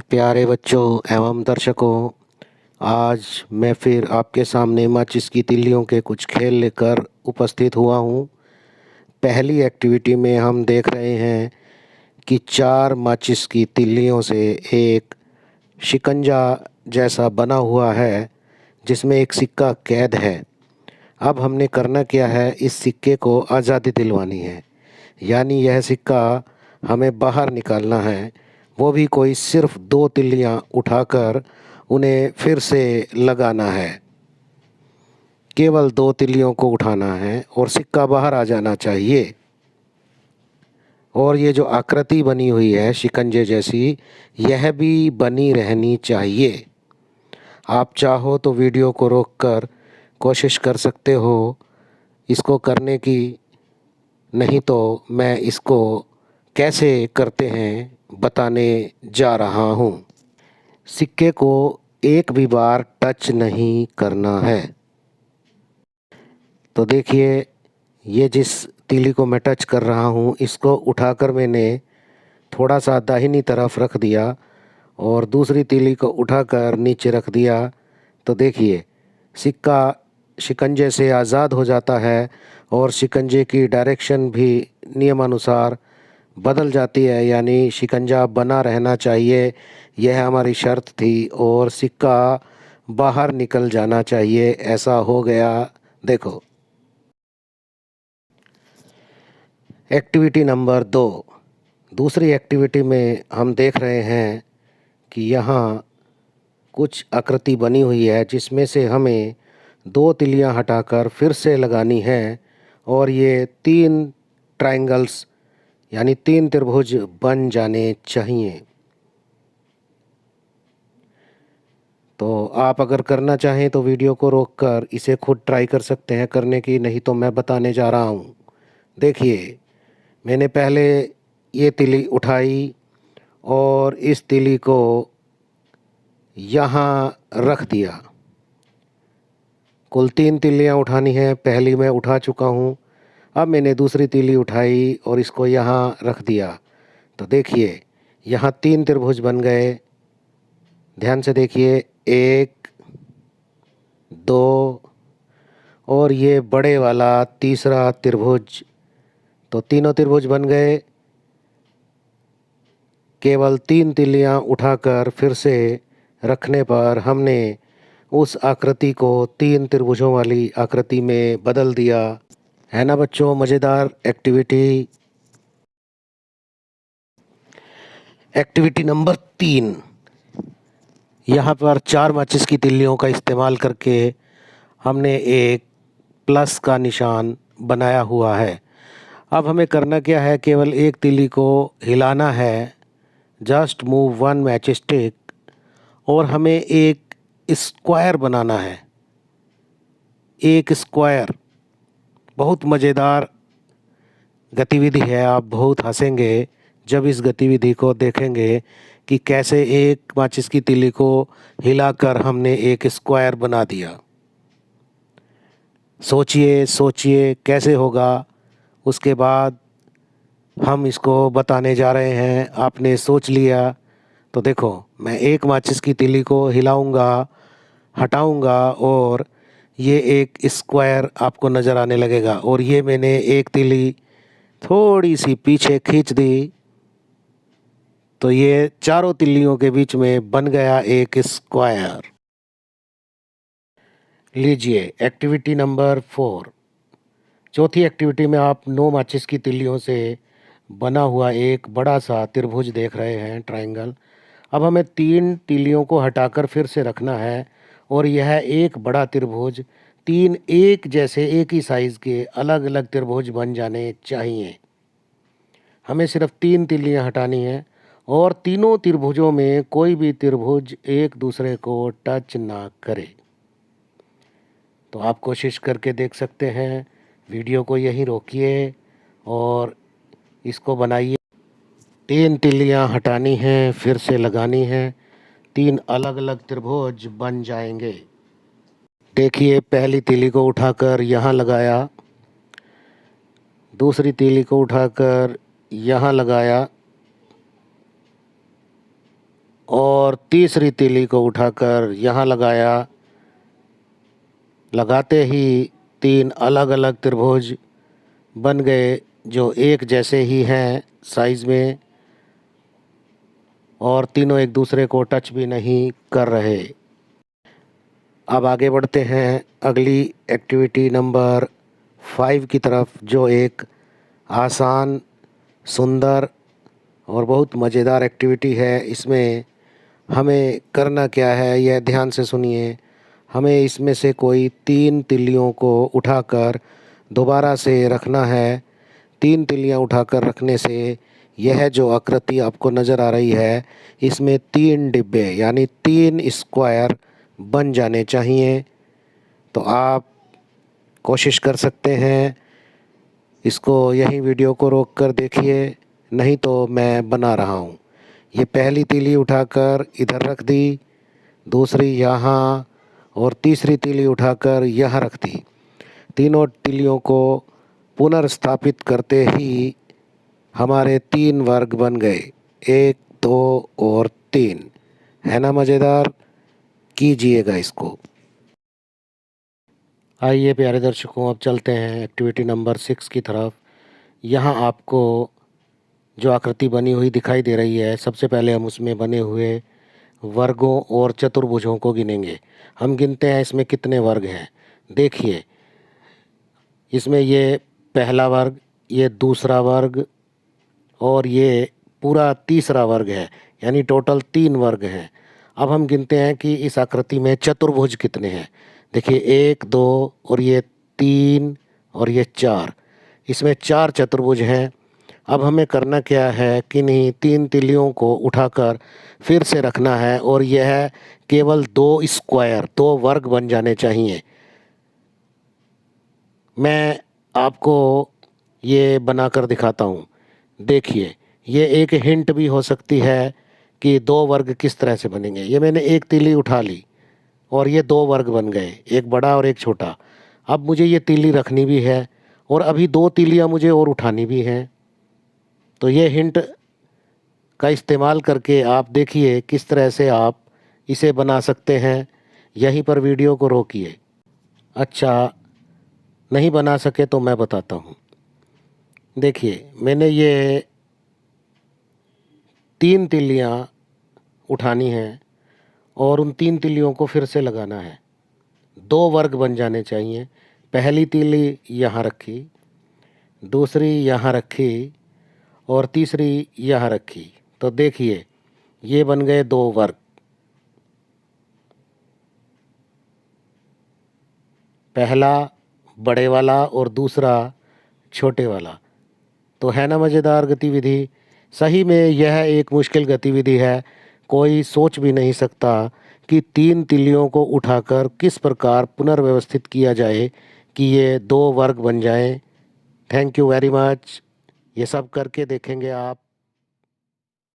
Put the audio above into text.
प्यारे बच्चों एवं दर्शकों, आज मैं फिर आपके सामने माचिस की तिल्लियों के कुछ खेल लेकर उपस्थित हुआ हूँ। पहली एक्टिविटी में हम देख रहे हैं कि 4 माचिस की तिल्लियों से एक शिकंजा जैसा बना हुआ है जिसमें एक सिक्का कैद है। अब हमने करना क्या है, इस सिक्के को आज़ादी दिलवानी है, यानी यह सिक्का हमें बाहर निकालना है। वो भी कोई सिर्फ 2 तिल्लियाँ उठाकर उन्हें फिर से लगाना है। केवल 2 तिल्लियों को उठाना है और सिक्का बाहर आ जाना चाहिए। और ये जो आकृति बनी हुई है शिकंजे जैसी, यह भी बनी रहनी चाहिए। आप चाहो तो वीडियो को रोककर कोशिश कर सकते हो इसको करने की, नहीं तो मैं इसको कैसे करते हैं बताने जा रहा हूँ। सिक्के को एक भी बार टच नहीं करना है। तो देखिए, ये जिस तीली को मैं टच कर रहा हूँ, इसको उठाकर मैंने थोड़ा सा दाहिनी तरफ रख दिया और दूसरी तीली को उठाकर नीचे रख दिया। तो देखिए, सिक्का शिकंजे से आज़ाद हो जाता है और शिकंजे की डायरेक्शन भी नियमानुसार बदल जाती है, यानी शिकंजा बना रहना चाहिए, यह हमारी शर्त थी। और सिक्का बाहर निकल जाना चाहिए, ऐसा हो गया। देखो, एक्टिविटी नंबर 2। दूसरी एक्टिविटी में हम देख रहे हैं कि यहाँ कुछ आकृति बनी हुई है जिसमें से हमें 2 तिलियाँ हटाकर फिर से लगानी है और ये 3 ट्रायंगल्स यानी 3 त्रिभुज बन जाने चाहिए। तो आप अगर करना चाहें तो वीडियो को रोककर इसे खुद ट्राई कर सकते हैं करने की, नहीं तो मैं बताने जा रहा हूँ। देखिए, मैंने पहले ये तिली उठाई और इस तिली को यहाँ रख दिया। कुल 3 तिलियाँ उठानी है, पहली मैं उठा चुका हूँ। अब मैंने दूसरी तीली उठाई और इसको यहाँ रख दिया। तो देखिए, यहाँ 3 त्रिभुज बन गए। ध्यान से देखिए, 1, 2 और ये बड़े वाला तीसरा त्रिभुज। तो तीनों त्रिभुज बन गए। केवल 3 तिलियाँ उठाकर फिर से रखने पर हमने उस आकृति को 3 त्रिभुजों वाली आकृति में बदल दिया। है ना बच्चों, मज़ेदार एक्टिविटी। एक्टिविटी नंबर 3, यहाँ पर 4 माचिस की तिल्लियों का इस्तेमाल करके हमने एक प्लस का निशान बनाया हुआ है। अब हमें करना क्या है, केवल एक तिल्ली को हिलाना है, जस्ट मूव 1 मैच स्टिक, और हमें एक स्क्वायर बनाना है। एक स्क्वायर बहुत मज़ेदार गतिविधि है। आप बहुत हंसेंगे जब इस गतिविधि को देखेंगे कि कैसे एक माचिस की तिल्ली को हिलाकर हमने एक स्क्वायर बना दिया। सोचिए सोचिए कैसे होगा, उसके बाद हम इसको बताने जा रहे हैं। आपने सोच लिया तो देखो, मैं एक माचिस की तिल्ली को हिलाऊंगा, हटाऊंगा और ये एक स्क्वायर आपको नज़र आने लगेगा। और ये मैंने एक तिल्ली थोड़ी सी पीछे खींच दी, तो ये चारों तिल्लियों के बीच में बन गया एक स्क्वायर। लीजिए एक्टिविटी नंबर 4। चौथी एक्टिविटी में आप 9 माचिस की तिल्लियों से बना हुआ एक बड़ा सा त्रिभुज देख रहे हैं, ट्रायंगल। अब हमें 3 तिल्लियों को हटाकर फिर से रखना है और यह एक बड़ा त्रिभुज 3 एक जैसे एक ही साइज़ के अलग अलग त्रिभुज बन जाने चाहिए। हमें सिर्फ 3 तिल्लियाँ हटानी हैं और तीनों त्रिभुजों में कोई भी त्रिभुज एक दूसरे को टच ना करे। तो आप कोशिश करके देख सकते हैं। वीडियो को यहीं रोकिए और इसको बनाइए। 3 तिल्लियाँ हटानी हैं, फिर से लगानी हैं, 3 अलग अलग त्रिभुज बन जाएंगे। देखिए, पहली तीली को उठाकर यहाँ लगाया, दूसरी तीली को उठाकर यहाँ लगाया और तीसरी तीली को उठाकर यहाँ लगाया। लगाते ही तीन अलग अलग त्रिभुज बन गए जो एक जैसे ही हैं साइज़ में, और तीनों एक दूसरे को टच भी नहीं कर रहे। अब आगे बढ़ते हैं अगली एक्टिविटी नंबर 5 की तरफ, जो एक आसान, सुंदर और बहुत मज़ेदार एक्टिविटी है। इसमें हमें करना क्या है, यह ध्यान से सुनिए। हमें इसमें से कोई 3 तिल्लियों को उठाकर दोबारा से रखना है। 3 तिल्लियाँ उठाकर रखने से यह जो आकृति आपको नज़र आ रही है, इसमें 3 डिब्बे यानी 3 स्क्वायर बन जाने चाहिए। तो आप कोशिश कर सकते हैं, इसको यहीं वीडियो को रोक कर देखिए, नहीं तो मैं बना रहा हूँ। ये पहली तीली उठाकर इधर रख दी, दूसरी यहाँ, और तीसरी तीली उठाकर यहाँ रख दी। तीनों तीलियों को पुनर्स्थापित करते ही हमारे 3 वर्ग बन गए, 1, 2 और 3। है ना मज़ेदार? कीजिएगा इसको। आइए प्यारे दर्शकों, अब चलते हैं एक्टिविटी नंबर 6 की तरफ। यहाँ आपको जो आकृति बनी हुई दिखाई दे रही है, सबसे पहले हम उसमें बने हुए वर्गों और चतुर्भुजों को गिनेंगे। हम गिनते हैं इसमें कितने वर्ग हैं। देखिए, इसमें ये पहला वर्ग, ये दूसरा वर्ग और ये पूरा तीसरा वर्ग है, यानी टोटल 3 वर्ग हैं। अब हम गिनते हैं कि इस आकृति में चतुर्भुज कितने हैं। देखिए, 1, 2 और ये 3 और ये 4, इसमें 4 चतुर्भुज हैं। अब हमें करना क्या है कि नहीं, 3 तिलियों को उठाकर फिर से रखना है, और यह केवल 2 स्क्वायर, 2 वर्ग बन जाने चाहिए। मैं आपको ये बनाकर दिखाता हूँ। देखिए, ये एक हिंट भी हो सकती है कि 2 वर्ग किस तरह से बनेंगे। ये मैंने एक तीली उठा ली और ये 2 वर्ग बन गए, एक बड़ा और एक छोटा। अब मुझे ये तीली रखनी भी है और अभी 2 तीलियाँ मुझे और उठानी भी हैं। तो ये हिंट का इस्तेमाल करके आप देखिए किस तरह से आप इसे बना सकते हैं। यहीं पर वीडियो को रोकिए। अच्छा, नहीं बना सके तो मैं बताता हूँ। देखिए, मैंने ये 3 तिल्लियाँ उठानी हैं और उन 3 तिल्लियों को फिर से लगाना है। 2 वर्ग बन जाने चाहिए। पहली तीली यहाँ रखी, दूसरी यहाँ रखी और तीसरी यहाँ रखी। तो देखिए, ये बन गए 2 वर्ग। पहला बड़े वाला और दूसरा छोटे वाला। तो है ना मज़ेदार गतिविधि? सही में यह एक मुश्किल गतिविधि है। कोई सोच भी नहीं सकता कि 3 तिलियों को उठाकर किस प्रकार पुनर्व्यवस्थित किया जाए कि ये 2 वर्ग बन जाएं। Thank you very much. ये सब करके देखेंगे आप।